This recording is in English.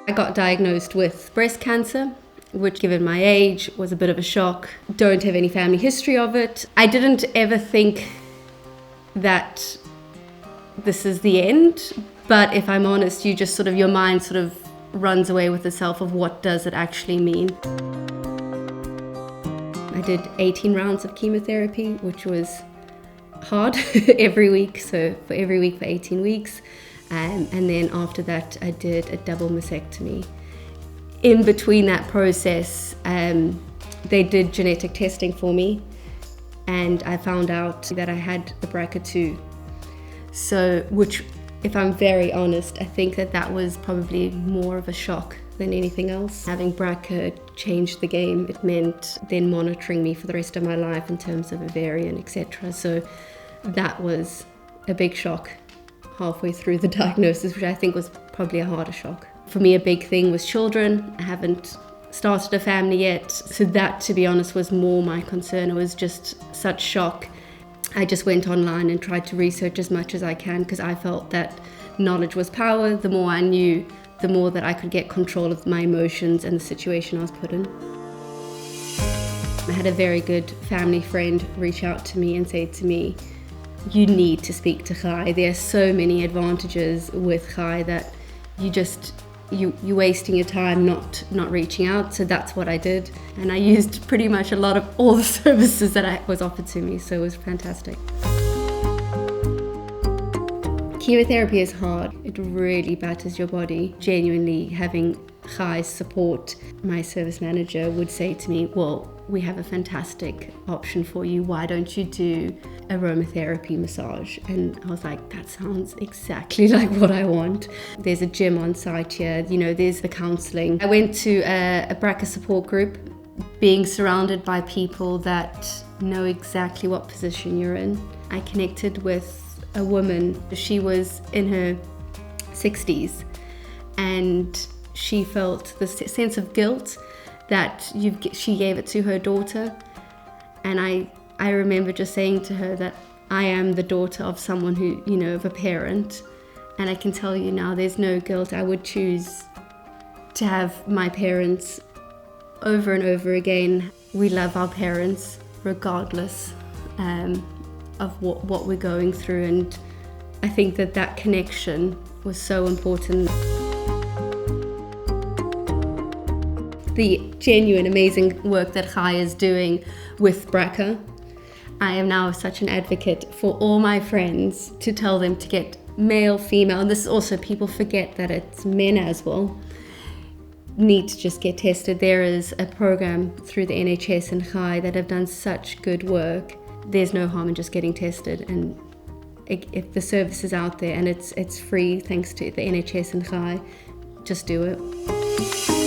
I got diagnosed with breast cancer, which given my age was a bit of a shock. Don't have any family history of it. I didn't ever think that this is the end, but if I'm honest, you just your mind runs away with itself of what does it actually mean. I did 18 rounds of chemotherapy, which was hard every week, so for every week for 18 weeks. And then after that, I did a double mastectomy. In between that process, they did genetic testing for me, and I found out that I had the BRCA2. So, which, if I'm very honest, I think that was probably more of a shock than anything else. Having BRCA changed the game. It meant then monitoring me for the rest of my life in terms of ovarian, etc. So that was a big shock halfway through the diagnosis, which I think was probably a harder shock. For me, a big thing was children. I haven't started a family yet, so that, to be honest, was more my concern. It was just such shock. I just went online and tried to research as much as I can, because I felt that knowledge was power. The more I knew, the more that I could get control of my emotions and the situation I was put in. I had a very good family friend reach out to me and say to me, "You need to speak to Chai. There are so many advantages with Chai that you're wasting your time not reaching out." So that's what I did, and I used pretty much a lot of all the services that was offered to me, so it was fantastic. Chemotherapy is hard. It really batters your body. Genuinely, having Chai's support, my service manager would say to me, "Well, we have a fantastic option for you. Why don't you do aromatherapy massage?" And I was like, that sounds exactly like what I want. There's a gym on site here, there's the counselling. I went to a BRCA support group, being surrounded by people that know exactly what position you're in. I connected with a woman. She was in her 60s, and she felt the sense of guilt that she gave it to her daughter. And I remember just saying to her that I am the daughter of someone who, of a parent, and I can tell you now there's no guilt. I would choose to have my parents over and over again. We love our parents regardless of what we're going through, and I think that connection was so important. The genuine, amazing work that Chai is doing with BRCA. I am now such an advocate for all my friends to tell them to get male, female, and this is also, people forget that it's men as well, need to just get tested. There is a program through the NHS and Chai that have done such good work. There's no harm in just getting tested, and if the service is out there and it's free thanks to the NHS and Chai, just do it.